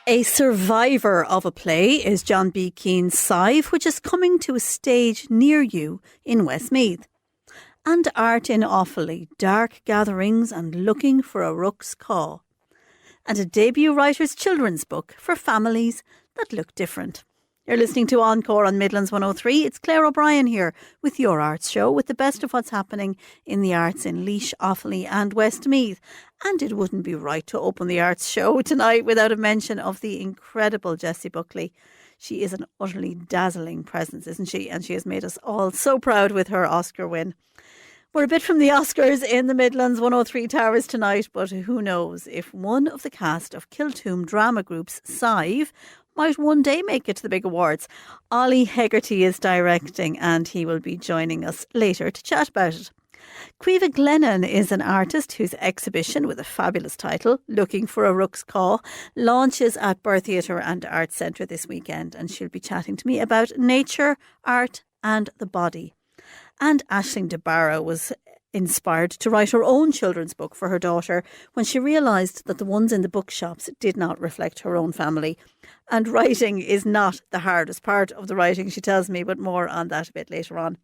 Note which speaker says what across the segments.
Speaker 1: A survivor of a play is John B. Keane's Sive, which is coming to a stage near you in Westmeath. And art in awfully dark gatherings and looking for a rook's caw. And a debut writer's children's book for families that look different. You're listening to Encore on Midlands 103. It's Claire O'Brien here with your arts show, with the best of what's happening in the arts in Laois, Offaly and Westmeath. And it wouldn't be right to open the arts show tonight without a mention of the incredible Jessie Buckley. She is an utterly dazzling presence, isn't she? And she has made us all so proud with her Oscar win. We're a bit from the Oscars in the Midlands 103 Towers tonight, but who knows if one of the cast of Kiltoom drama group's Sive might one day make it to the big awards. Ollie Hegarty is directing and he will be joining us later to chat about it. Caoimhe Glennon is an artist whose exhibition, with a fabulous title, Looking for a Rook's Caw, launches at Burr Theatre and Arts Centre this weekend, and she'll be chatting to me about nature, art and the body. And Aisling de Barra was inspired to write her own children's book for her daughter when she realised that the ones in the bookshops did not reflect her own family. And writing is not the hardest part of the writing, she tells me, but more on that a bit later on.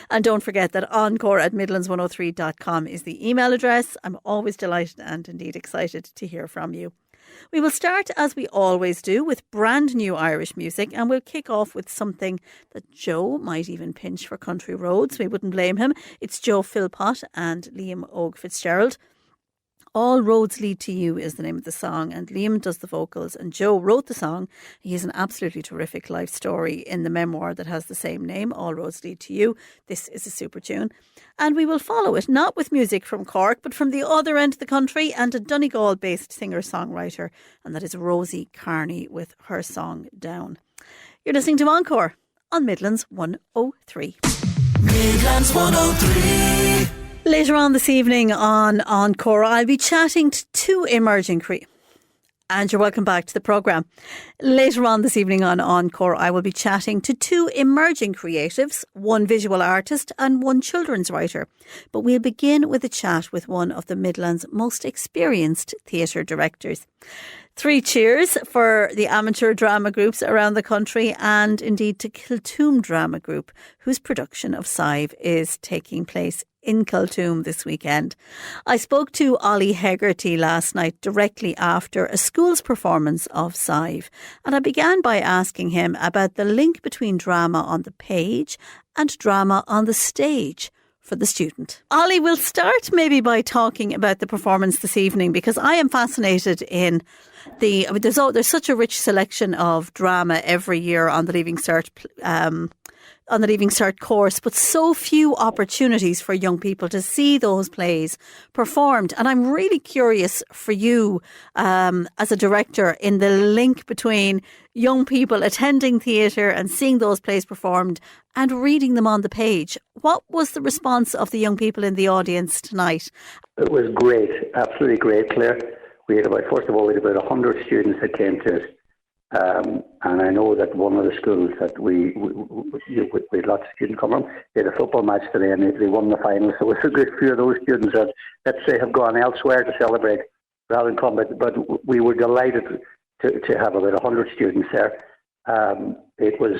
Speaker 1: And don't forget that encore@midlands103.com is the email address. I'm always delighted and indeed excited to hear from you. We will start, as we always do, with brand new Irish music, and we'll kick off with something that Joe might even pinch for country roads. We wouldn't blame him. It's Joe Philpott and Liam Ogue Fitzgerald. All Roads Lead to You is the name of the song, and Liam does the vocals and Joe wrote the song. He has an absolutely terrific life story in the memoir that has the same name, All Roads Lead to You. This is a super tune. And we will follow it, not with music from Cork, but from the other end of the country, and a Donegal-based singer-songwriter, and that is Rosie Carney with her song Down. You're listening to Encore on Midlands 103.
Speaker 2: Midlands 103.
Speaker 1: Later on this evening on Encore, I'll be chatting to two emerging and you're welcome back to the programme. Later on this evening on Encore, I will be chatting to two emerging creatives, one visual artist and one children's writer. But we'll begin with a chat with one of the Midlands' most experienced theatre directors. 3 cheers for the amateur drama groups around the country, and indeed to Kiltoom Drama Group, whose production of Sive is taking place in Kiltoom this weekend. I spoke to Ollie Hegarty last night directly after a school's performance of Sive, and I began by asking him about the link between drama on the page and drama on the stage for the student. Ollie, we'll start maybe by talking about the performance this evening, because I am fascinated in there's such a rich selection of drama every year on the Leaving Cert course, but so few opportunities for young people to see those plays performed. And I'm really curious for you as a director in the link between young people attending theatre and seeing those plays performed and reading them on the page. What was the response of the young people in the audience tonight?
Speaker 3: It was great, absolutely great, Claire. We had about 100 students that came to it. And I know that one of the schools that we had lots of students come from, they had a football match today and they won the final. So it's a good few of those students that, let's say, have gone elsewhere to celebrate rather than come. But we were delighted to have about 100 students there. It was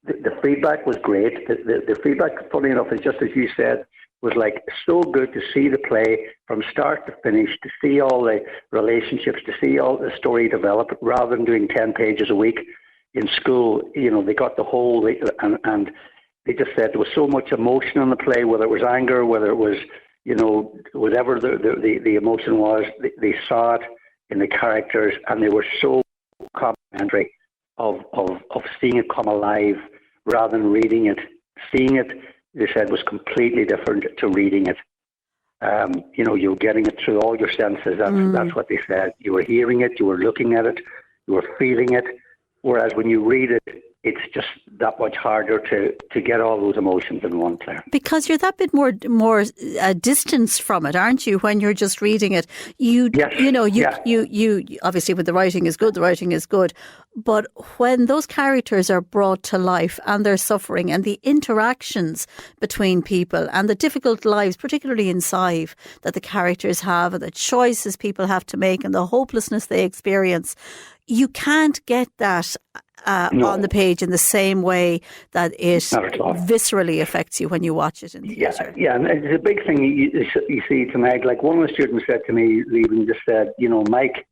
Speaker 3: the feedback was great. The feedback, funny enough, is just as you said, was like so good to see the play from start to finish, to see all the relationships, to see all the story develop, rather than doing 10 pages a week in school. You know, they got the whole, and they just said there was so much emotion in the play, whether it was anger, whether it was, you know, whatever the emotion was, they saw it in the characters, and they were so complimentary of seeing it come alive rather than reading it. Seeing it, they said, was completely different to reading it. You know, you were getting it through all your senses. That's what they said. You were hearing it, you were looking at it, you were feeling it. Whereas when you read it, it's just that much harder to get all those emotions in one, Claire.
Speaker 1: Because you're that bit more distanced from it, aren't you? When you're just reading it, you obviously, when the writing is good. But when those characters are brought to life and they're suffering, and the interactions between people and the difficult lives, particularly in Sive, that the characters have, and the choices people have to make, and the hopelessness they experience, you can't get that on the page in the same way that it viscerally affects you when you watch it in theatre.
Speaker 3: Yeah, and it's a big thing you see tonight. Like one of the students said to me, leaving, just said, Mike,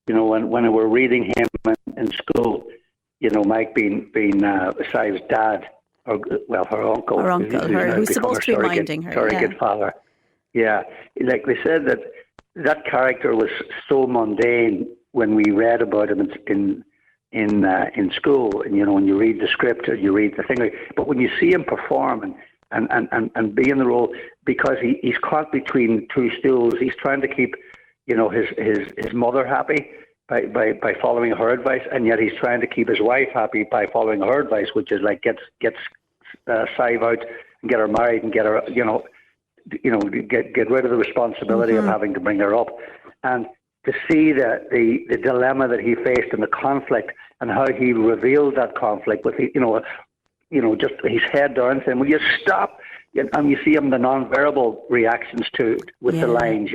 Speaker 3: when we're reading him in school, Mike being Sive's dad, or her uncle,
Speaker 1: who's supposed to be minding her,
Speaker 3: surrogate father. Yeah, like they said that character was so mundane when we read about him in school, and when you read the script or you read the thing, but when you see him perform and be in the role, because he's caught between two stools, he's trying to keep his mother happy by following her advice, and yet he's trying to keep his wife happy by following her advice, which is like get Sive out and get her married and get her get rid of the responsibility of having to bring her up, and to see the dilemma that he faced and the conflict, and how he revealed that conflict with just his head down, saying, "Will you stop?" And you see him the non-verbal reactions with the lines.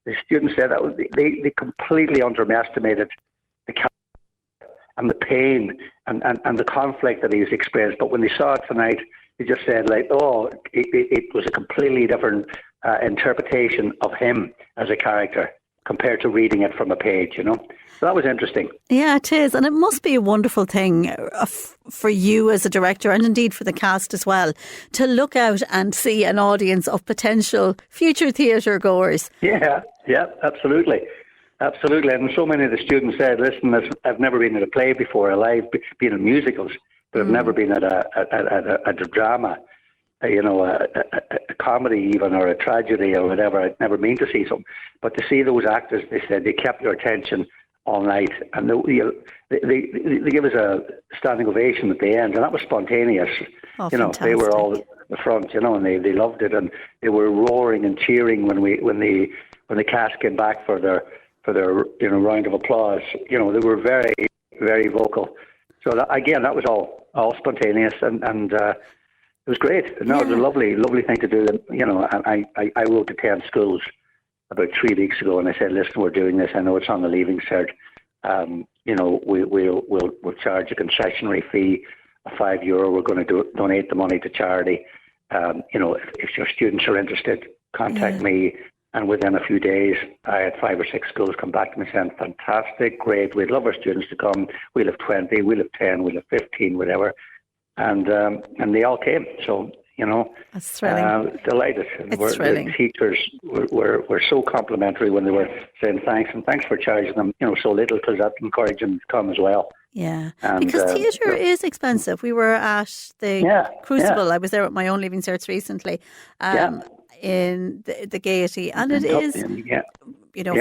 Speaker 3: The students said that they completely underestimated the character and the pain and the conflict that he's experienced. But when they saw it tonight, they just said, it was a completely different interpretation of him as a character compared to reading it from a page, So that was interesting.
Speaker 1: Yeah, it is. And it must be a wonderful thing for you as a director, and indeed for the cast as well, to look out and see an audience of potential future theatre goers.
Speaker 3: Yeah, absolutely. Absolutely. And so many of the students said, listen, I've never been at a play before, been in musicals, but I've never been at a drama. A comedy even, or a tragedy or whatever. I'd never been to see something. But to see those actors, they said they kept your attention all night. And they gave us a standing ovation at the end, and that was spontaneous.
Speaker 1: Oh,
Speaker 3: they were all at the front, and they loved it, and they were roaring and cheering when the cast came back for their round of applause. They were very, very vocal. So that was all spontaneous, and it was great. No, it was a lovely, lovely thing to do. I wrote to 10 schools about 3 weeks ago, and I said, listen, we're doing this. I know it's on the Leaving Cert. We'll charge a concessionary fee of €5. We're going to donate the money to charity. If your students are interested, contact me. And within a few days, I had 5 or 6 schools come back to me saying, fantastic, great. We'd love our students to come. We'll have 20, we'll have 10, we'll have 15, whatever. And they all came. So,
Speaker 1: that's thrilling.
Speaker 3: Delighted.
Speaker 1: It's thrilling.
Speaker 3: The teachers were so complimentary when they were saying thanks, and thanks for charging them, so little, because that encouraged them to come as well.
Speaker 1: Yeah, because theatre is expensive. We were at the Crucible. I was there with my own Leaving Certs recently. In the Gaiety, and it is,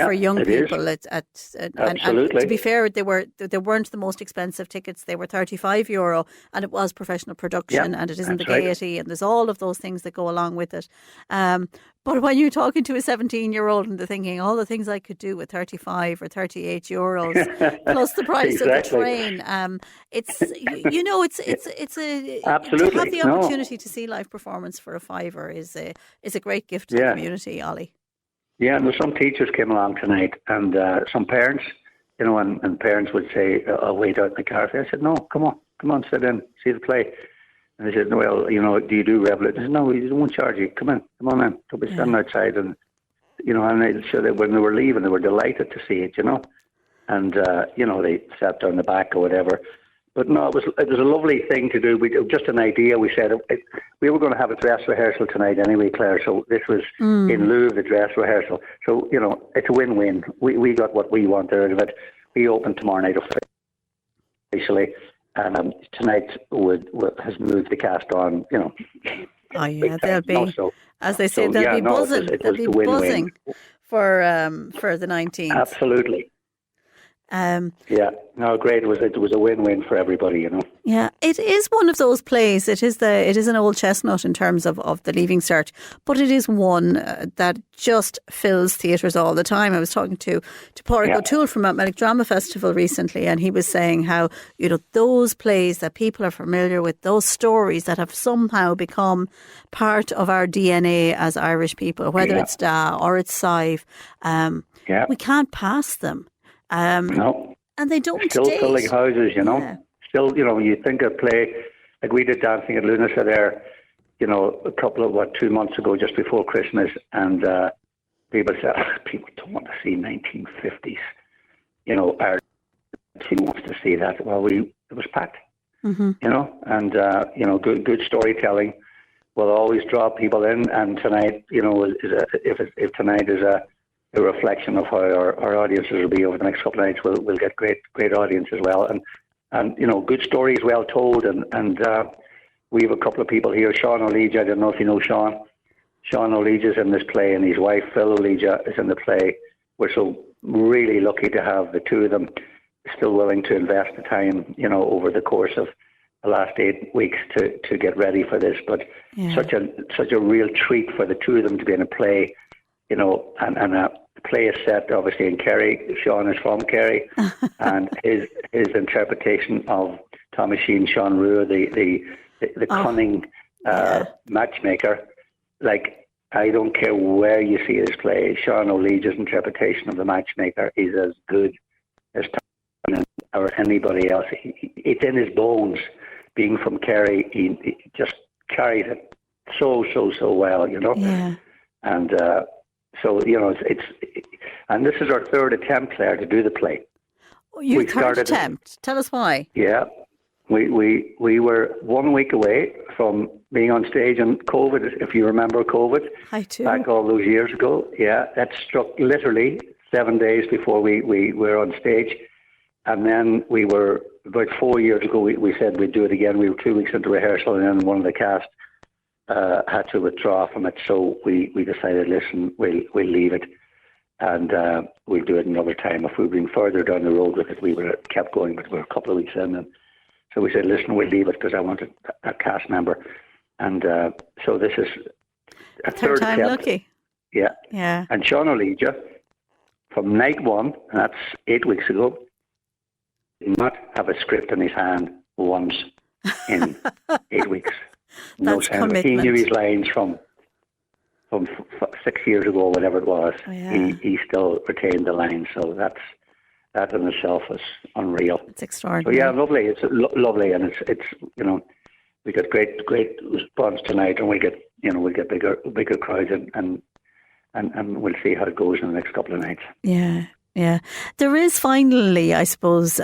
Speaker 1: for young people. And to be fair, they weren't the most expensive tickets. They were €35, and it was professional production, and it isn't the Gaiety, and there's all of those things that go along with it. But when you're talking to a 17-year-old and they're thinking all the things I could do with 35 or 38 euros plus the price of the train, it's
Speaker 3: absolutely,
Speaker 1: to have the opportunity to see live performance for a £5 is a great gift to the community, Ollie.
Speaker 3: Yeah, and there's some teachers came along tonight, and some parents, and parents would say, "I'll wait out in the car." I said, "No, come on, sit in, see the play." And they said, "Well, do you do Revel?" I said, "No, we won't charge you. Come on in. Don't be standing outside." And and they said that when they were leaving, they were delighted to see it, and they sat down the back or whatever. But no, it was a lovely thing to do. Just an idea. We said we were going to have a dress rehearsal tonight anyway, Claire. So this was in lieu of the dress rehearsal. So it's a win-win. We got what we wanted out of it. We open tomorrow night officially. Tonight has moved the cast on.
Speaker 1: Oh yeah, they'll be, as they say, they'll be buzzing. They'll be buzzing for the 19th.
Speaker 3: Absolutely. Yeah, no, great. It was a win-win for everybody,
Speaker 1: Yeah, it is one of those plays. It is an old chestnut in terms of the Leaving Cert, but it is one that just fills theatres all the time. I was talking to Pádraig O'Toole from Mount Drama Festival recently, and he was saying how, those plays that people are familiar with, those stories that have somehow become part of our DNA as Irish people, whether it's Da or it's Sive, we can't pass them.
Speaker 3: No.
Speaker 1: And they don't
Speaker 3: still
Speaker 1: date.
Speaker 3: filling houses,
Speaker 1: Yeah.
Speaker 3: Still, you think of play, like we did Dancing at Lunasa there, a couple of, 2 months ago, just before Christmas, and people said, people don't want to see 1950s. Our team wants to see that. Well, it was packed, and, good storytelling will always draw people in, and tonight, if tonight is a reflection of how our audiences will be over the next couple of nights. We'll get great audience as well, and good stories well told, and we have a couple of people here. Sean O'Leach, I don't know if you know Sean. Sean O'Leach is in this play, and his wife Phil O'Leach is in the play. We're so really lucky to have the two of them still willing to invest the time, over the course of the last 8 weeks to get ready for this. But such a real treat for the two of them to be in a play. And the play is set obviously in Kerry. Sean is from Kerry, and his interpretation of Thomas Sheen, Sean Rua, the cunning matchmaker. Like, I don't care where you see his play, Sean O'Leach's interpretation of the matchmaker is as good as Thomas or anybody else. It's in his bones. Being from Kerry, he just carries it so well,
Speaker 1: Yeah.
Speaker 3: And. So, it's and this is our third attempt, Claire, to do the play.
Speaker 1: Your third attempt? Tell us why.
Speaker 3: Yeah. We were 1 week away from being on stage in COVID, if you remember COVID.
Speaker 1: I do.
Speaker 3: Back all those years ago. Yeah, that struck literally 7 days before we were on stage. And then we were, about 4 years ago, we said we'd do it again. We were 2 weeks into rehearsal, and then one of the cast had to withdraw from it, so we decided, listen, we'll leave it, and we'll do it another time. If we'd been further down the road with it, we would have kept going, but we were a couple of weeks in, and so we said, listen, we'll leave it because I wanted a cast member, and so this is a third
Speaker 1: time
Speaker 3: attempt.
Speaker 1: lucky.
Speaker 3: Yeah. And Sean O'Leach, from night one, and that's 8 weeks ago, did not have a script in his hand once in 8 weeks.
Speaker 1: That's commitment.
Speaker 3: He knew his lines from 6 years ago, whatever it was.
Speaker 1: Oh, yeah.
Speaker 3: He still retained the lines, so that in itself is unreal.
Speaker 1: It's extraordinary.
Speaker 3: So yeah, lovely. It's lovely, and it's we got great response tonight, and we'll get bigger crowds, and we'll see how it goes in the next couple of nights.
Speaker 1: Yeah. Yeah, there is finally, I suppose,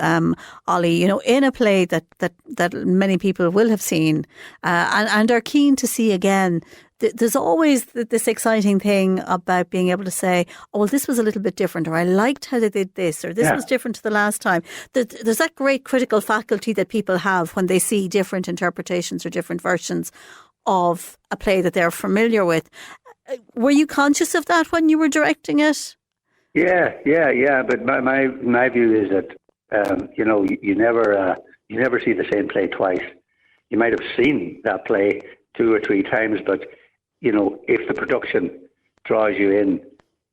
Speaker 1: Ollie, in a play that many people will have seen and are keen to see again. There's always this exciting thing about being able to say, oh, well, this was a little bit different, or I liked how they did this, or this was different to the last time. There's that great critical faculty that people have when they see different interpretations or different versions of a play that they're familiar with. Were you conscious of that when you were directing it?
Speaker 3: Yeah. But my view is that you never see the same play twice. You might have seen that play 2 or 3 times, but if the production draws you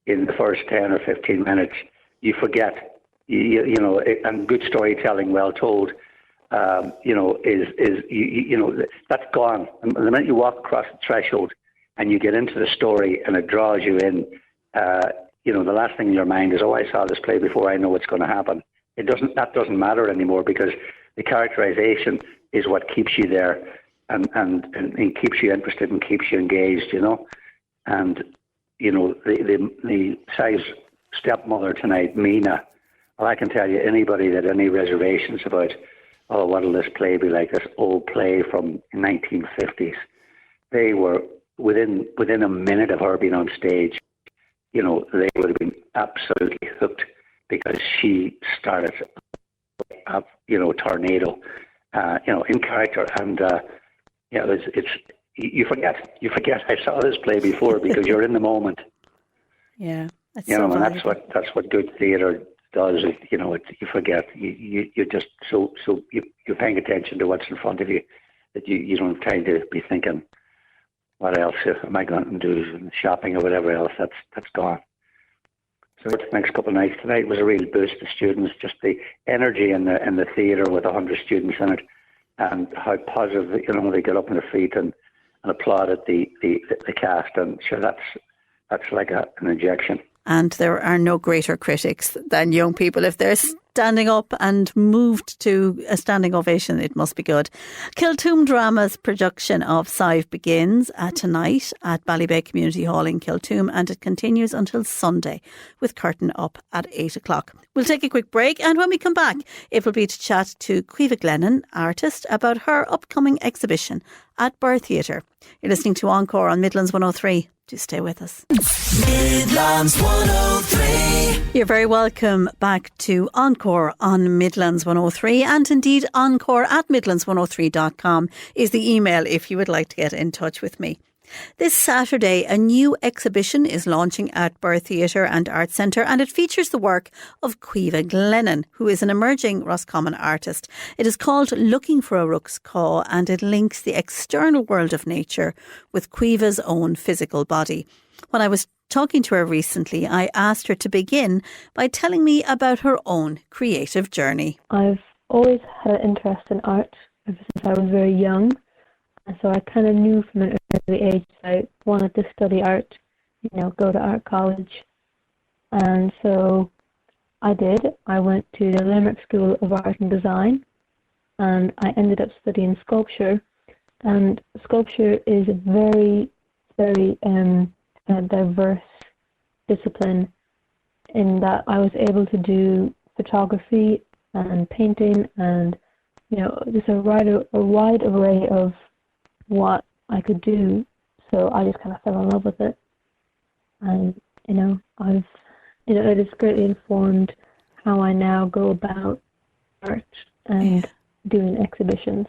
Speaker 3: in the first 10 or 15 minutes, you forget. And good storytelling, well told, is that's gone. And the minute you walk across the threshold and you get into the story and it draws you in. The last thing in your mind is, oh, I saw this play before, I know what's going to happen. That doesn't matter anymore, because the characterization is what keeps you there and keeps you interested and keeps you engaged, And, the Sive's stepmother tonight, Mina, well, I can tell you, anybody that had any reservations about, oh, what'll this play be like, this old play from 1950s, they were, within a minute of her being on stage, they would have been absolutely hooked, because she started a tornado, in character, and it's you forget I saw this play before, because you're in the moment.
Speaker 1: Yeah, that's
Speaker 3: and that's what good theatre does. You forget. You're just you're paying attention to what's in front of you, that you don't have time to be thinking, what else am I going to do, shopping or whatever else. That's gone. So the next couple of nights tonight was a real boost to students. Just the energy in the theatre with 100 students in it, and how positive they get up on their feet and applaud at the cast. And sure, that's like an injection.
Speaker 1: And there are no greater critics than young people. If they're standing up and moved to a standing ovation, it must be good. Kiltoom Drama's production of Sive begins tonight at Ballybay Community Hall in Kiltoom, and it continues until Sunday with curtain up at 8 o'clock. We'll take a quick break, and when we come back, it will be to chat to Caoimhe Glennon, artist, about her upcoming exhibition at Burr Theatre. You're listening to Encore on Midlands 103. Do stay with us.
Speaker 2: Midlands 103.
Speaker 1: You're very welcome back to Encore on Midlands 103, and indeed Encore at midlands103.com is the email if you would like to get in touch with me. This Saturday, a new exhibition is launching at Burr Theatre and Arts Centre, and it features the work of Caoimhe Glennon, who is an emerging Roscommon artist. It is called Looking for a Rook's Caw, and it links the external world of nature with Caoimhe's own physical body. When I was talking to her recently, I asked her to begin by telling me about her own creative journey.
Speaker 4: I've always had an interest in art ever since I was very young. And so I kind of knew from an early age I wanted to study art, go to art college. And so I did. I went to the Limerick School of Art and Design, and I ended up studying sculpture. And sculpture is a very, very diverse discipline in that I was able to do photography and painting and, just a wide array of what I could do. So I just kind of fell in love with it. And, it has greatly informed how I now go about art and doing exhibitions.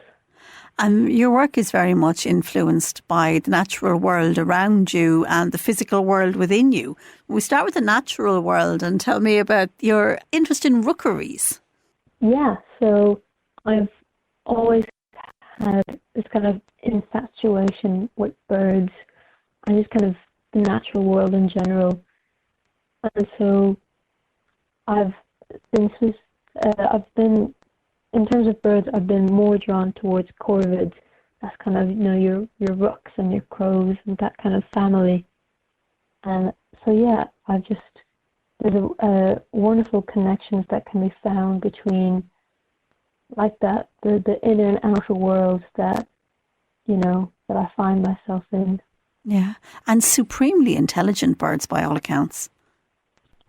Speaker 1: Your work is very much influenced by the natural world around you and the physical world within you. We start with the natural world, and tell me about your interest in rookeries.
Speaker 4: Yeah, so I've always had this kind of infatuation with birds and just kind of the natural world in general. And so I've been, in terms of birds, I've been more drawn towards corvids. That's kind of, your rooks and your crows and that kind of family. And so, yeah, there's a wonderful connections that can be found between, like that, the inner and outer worlds that, that I find myself in.
Speaker 1: Yeah, and supremely intelligent birds by all accounts.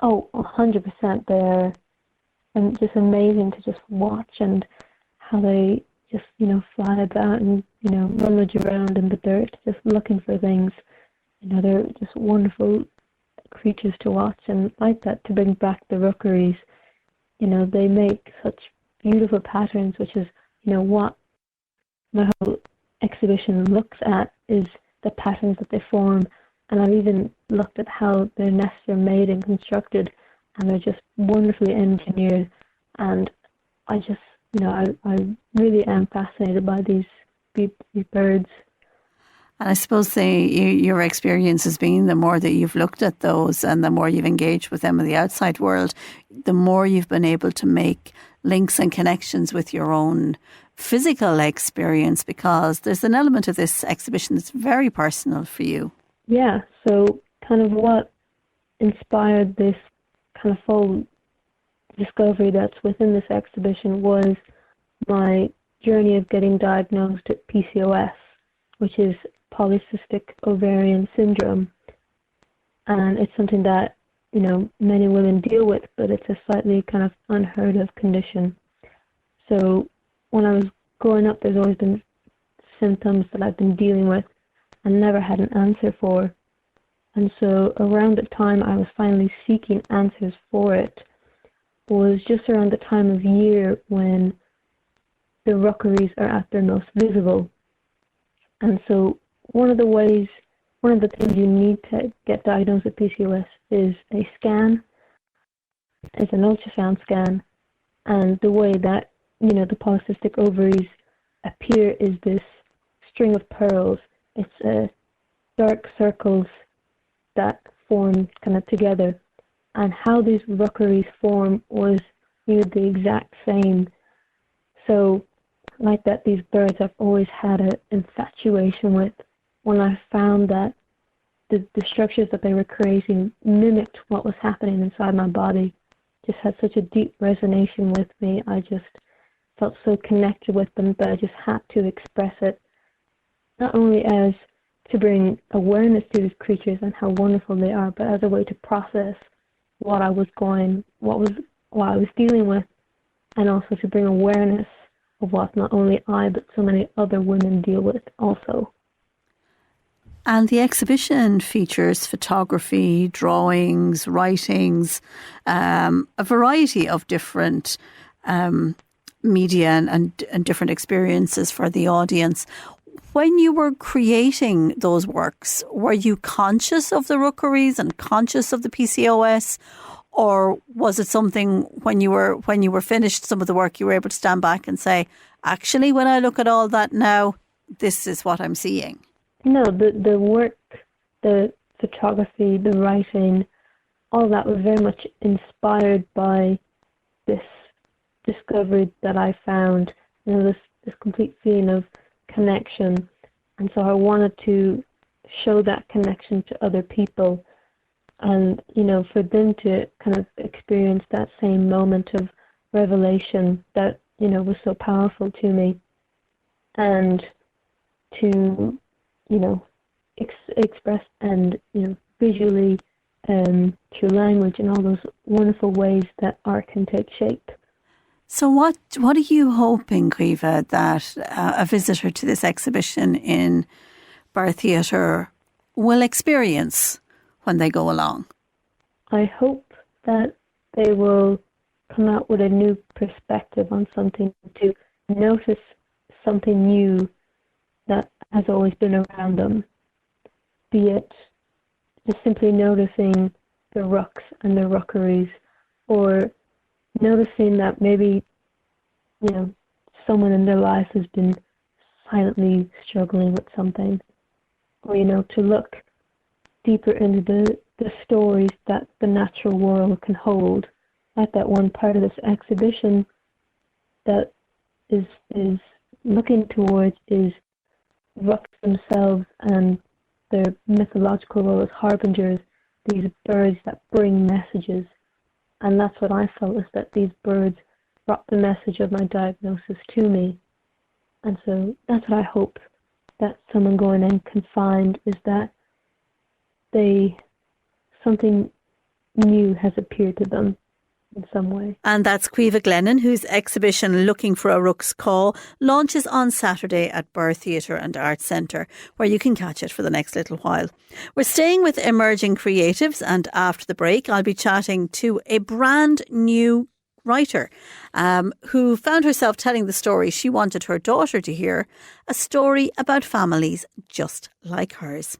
Speaker 4: Oh, 100%. They're just amazing to just watch, and how they just, fly about and, rummage around in the dirt, just looking for things. They're just wonderful creatures to watch. And like that, to bring back the rookeries, they make such beautiful patterns, which is, what my whole exhibition looks at, is the patterns that they form. And I've even looked at how their nests are made and constructed, and they're just wonderfully engineered. And I just, I really am fascinated by these birds.
Speaker 1: And I suppose your experience has been, the more that you've looked at those and the more you've engaged with them in the outside world, the more you've been able to make links and connections with your own physical experience, because there's an element of this exhibition that's very personal for you.
Speaker 4: Yeah, so kind of what inspired this kind of full discovery that's within this exhibition was my journey of getting diagnosed with PCOS, which is polycystic ovarian syndrome. And it's something that, many women deal with, but it's a slightly kind of unheard of condition. So when I was growing up, there's always been symptoms that I've been dealing with and never had an answer for. And so around the time I was finally seeking answers for it was just around the time of year when the rookeries are at their most visible. And so one of the things you need to get diagnosed with PCOS is a scan. is an ultrasound scan, and the way that, the polycystic ovaries appear is this string of pearls. It's dark circles that form kind of together, and how these rookeries form was the exact same. So, like that, these birds I've always had an infatuation with. When I found that the structures that they were creating mimicked what was happening inside my body, just had such a deep resonance with me. I just felt so connected with them that I just had to express it, not only as to bring awareness to these creatures and how wonderful they are, but as a way to process what I was dealing with, and also to bring awareness of what not only I but so many other women deal with also.
Speaker 1: And the exhibition features photography, drawings, writings, a variety of different media and different experiences for the audience. When you were creating those works, were you conscious of the rookeries and conscious of the PCOS? Or was it something when you were finished some of the work, you were able to stand back and say, actually, when I look at all that now, this is what I'm seeing?
Speaker 4: No, the work, the photography, the writing, all that was very much inspired by this discovery that I found, this complete feeling of connection. And so I wanted to show that connection to other people, and, for them to kind of experience that same moment of revelation that, was so powerful to me, and to, express and, visually, through language and all those wonderful ways that art can take shape.
Speaker 1: So what are you hoping, Caoimhe, that a visitor to this exhibition in Bar Theatre will experience when they go along?
Speaker 4: I hope that they will come out with a new perspective on something, to notice something new that has always been around them, be it just simply noticing the rooks and the rookeries, or noticing that maybe, someone in their life has been silently struggling with something, or, to look deeper into the stories that the natural world can hold. Like that one part of this exhibition that is looking towards is rooks themselves and their mythological role as harbingers, these birds that bring messages. And that's what I felt, is that these birds brought the message of my diagnosis to me. And so that's what I hope that someone going in can find, is that something new has appeared to them in some way.
Speaker 1: And that's Caoimhe Glennon, whose exhibition Looking for a Rook's Call launches on Saturday at Bar Theatre and Arts Centre, where you can catch it for the next little while. We're staying with emerging creatives, and after the break I'll be chatting to a brand new writer who found herself telling the story she wanted her daughter to hear, a story about families just like hers.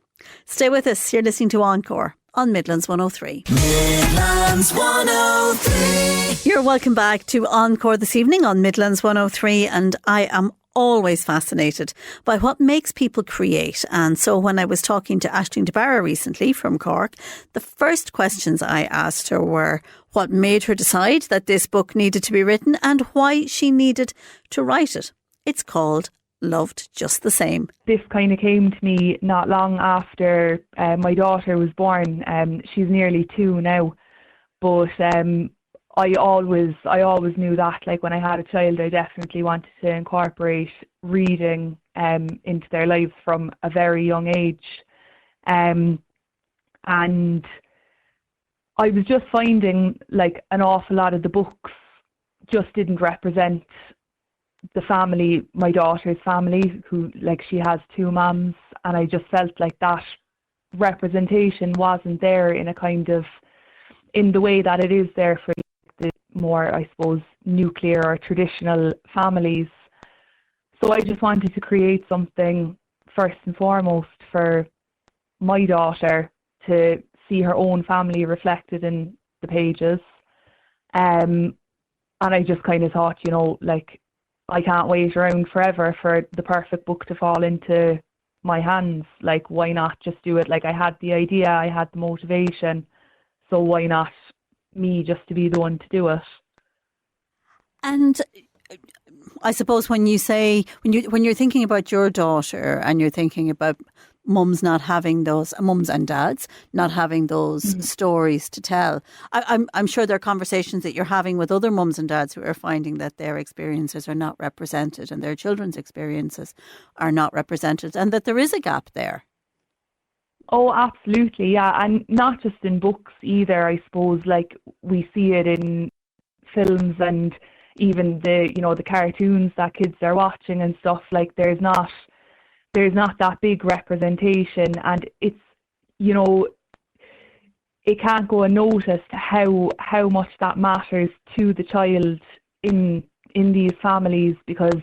Speaker 1: Stay with us. You're listening to Encore on Midlands 103.
Speaker 2: Midlands 103.
Speaker 1: You're welcome back to Encore this evening on Midlands 103, and I am always fascinated by what makes people create. And so when I was talking to Aisling de Barra recently from Cork, the first questions I asked her were what made her decide that this book needed to be written and why she needed to write it. It's called Loved Just the Same.
Speaker 5: This kind of came to me not long after my daughter was born. She's nearly 2 now, but I always knew that, like, when I had a child, I definitely wanted to incorporate reading into their lives from a very young age, and I was just finding like an awful lot of the books just didn't represent the family, my daughter's family, who, like, she has 2 moms, and I just felt like that representation wasn't there in a kind of, in the way that it is there for the more, I suppose, nuclear or traditional families. So I just wanted to create something first and foremost for my daughter to see her own family reflected in the pages, And I just kind of thought, like, I can't wait around forever for the perfect book to fall into my hands. Like, why not just do it? Like, I had the idea, I had the motivation, so why not me just to be the one to do it?
Speaker 1: And I suppose when you say, when you're thinking about your daughter and you're thinking about mums and dads not having those stories to tell, I'm sure there are conversations that you're having with other mums and dads who are finding that their experiences are not represented and their children's experiences are not represented, and that there is a gap there.
Speaker 5: Oh, absolutely, yeah. And not just in books either, I suppose. Like, we see it in films and even the cartoons that kids are watching and stuff. Like, there's not that big representation, and it's, it can't go unnoticed how much that matters to the child in these families, because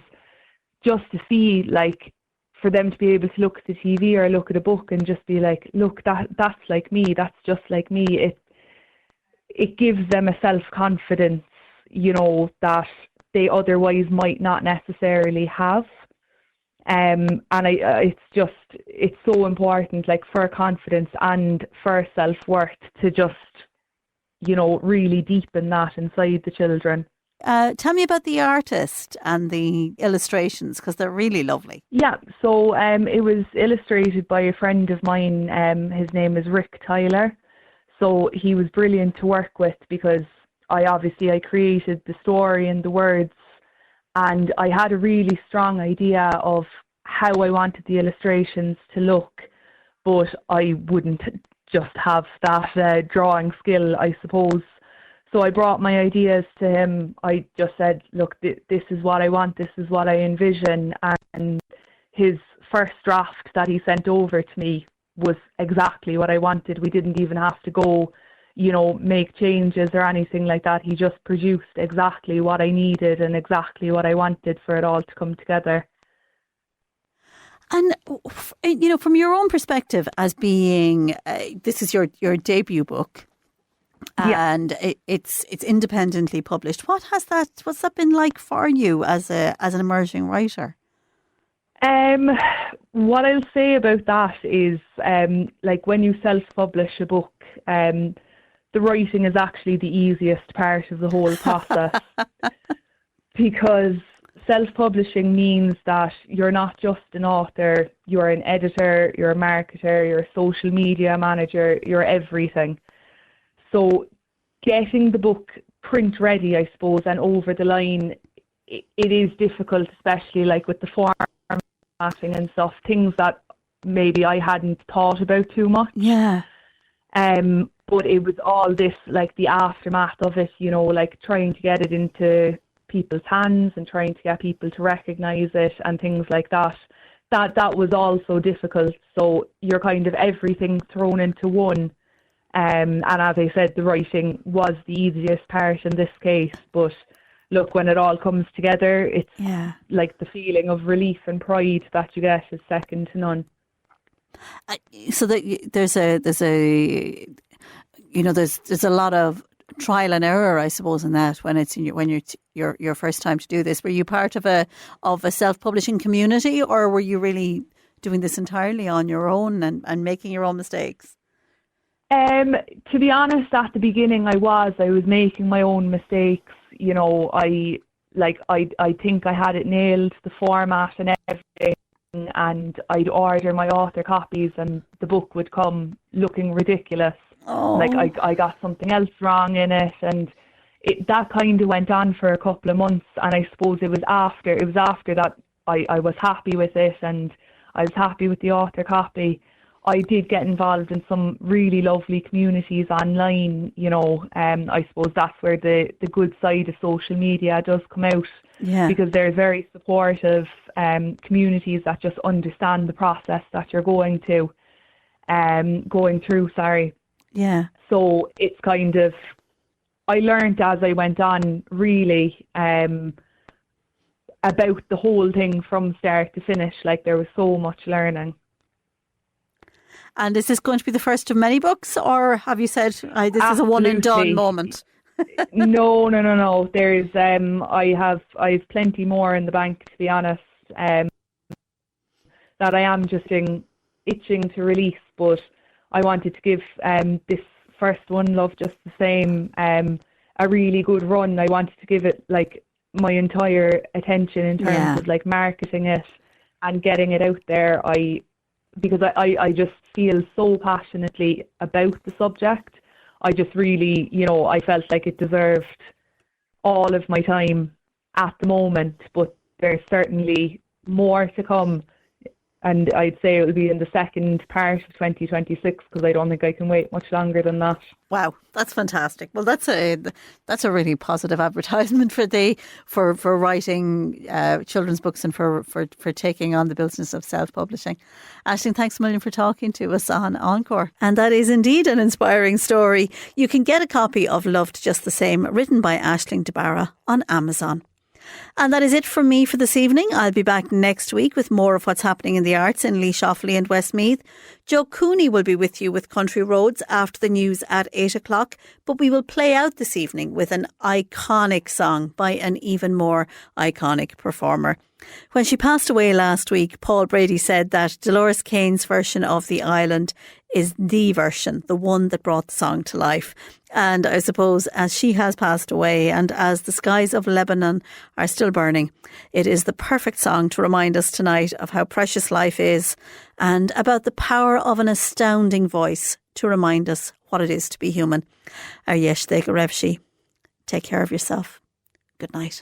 Speaker 5: just to see, like, for them to be able to look at the TV or look at a book and just be like, look, that's like me, that's just like me, it gives them a self-confidence, that they otherwise might not necessarily have. And it's so important, like, for confidence and for self-worth to just, really deepen that inside the children.
Speaker 1: Tell me about the artist and the illustrations, because they're really lovely.
Speaker 5: Yeah, so it was illustrated by a friend of mine. His name is Rick Tyler. So he was brilliant to work with, because I created the story and the words, and I had a really strong idea of how I wanted the illustrations to look, but I wouldn't just have that drawing skill, I suppose. So I brought my ideas to him. I just said, look, this is what I want, this is what I envision. And his first draft that he sent over to me was exactly what I wanted. We didn't even have to go, make changes or anything like that. He just produced exactly what I needed and exactly what I wanted for it all to come together.
Speaker 1: And, from your own perspective as being, this is your debut book, and it's independently published. What's that been like for you as an emerging writer?
Speaker 5: What I'll say about that is, like, when you self-publish a book, the writing is actually the easiest part of the whole process, because self-publishing means that you're not just an author, you're an editor, you're a marketer, you're a social media manager, you're everything. So getting the book print ready, I suppose, and over the line, it is difficult, especially like with the formatting and stuff, things that maybe I hadn't thought about too much.
Speaker 1: Yeah.
Speaker 5: But it was all this, like, the aftermath of it, like trying to get it into people's hands and trying to get people to recognise it and things like that. That was also difficult. So you're kind of everything thrown into one. And as I said, the writing was the easiest part in this case. But look, when it all comes together, it's like the feeling of relief and pride that you get is second to none.
Speaker 1: So that there's a lot of trial and error, I suppose, in that when it's your first time to do this. Were you part of a self-publishing community, or were you really doing this entirely on your own and making your own mistakes?
Speaker 5: To be honest, at the beginning I was making my own mistakes. I think I had it nailed, the format and everything, and I'd order my author copies and the book would come looking ridiculous.
Speaker 1: Oh.
Speaker 5: Like I got something else wrong in it, and that kind of went on for a couple of months. And I suppose it was after that I was happy with it and I was happy with the author copy. I did get involved in some really lovely communities online, I suppose that's where the good side of social media does come out.
Speaker 1: Yeah.
Speaker 5: Because they're very supportive communities that just understand the process that you're going through.
Speaker 1: Yeah.
Speaker 5: So it's kind of, I learned as I went on, really, about the whole thing from start to finish. Like, there was so much learning.
Speaker 1: And is this going to be the first of many books, or have you said this is a one and done moment?
Speaker 5: No. There's I've plenty more in the bank, to be honest. That I am just itching to release, but I wanted to give this first one, Love Just the Same, a really good run. I wanted to give it like my entire attention in terms of like marketing it and getting it out there. Because I just feel so passionately about the subject. I just really, I felt like it deserved all of my time at the moment, but there's certainly more to come. And I'd say it will be in the second part of 2026, because I don't think I can wait much longer than that.
Speaker 1: Wow, that's fantastic. Well, that's a really positive advertisement for writing children's books and for taking on the business of self-publishing. Aisling, thanks a million for talking to us on Encore. And that is indeed an inspiring story. You can get a copy of Loved Just the Same, written by Aisling DeBarra, on Amazon. And that is it from me for this evening. I'll be back next week with more of what's happening in the arts in Laois, Offaly and Westmeath. Joe Cooney will be with you with Country Roads after the news at 8 o'clock. But we will play out this evening with an iconic song by an even more iconic performer. When she passed away last week, Paul Brady said that Dolores Kane's version of The Island is the version, the one that brought the song to life. And I suppose as she has passed away and as the skies of Lebanon are still burning, it is the perfect song to remind us tonight of how precious life is and about the power of an astounding voice to remind us what it is to be human. Aryesh Dega Revshi. Take care of yourself. Good night.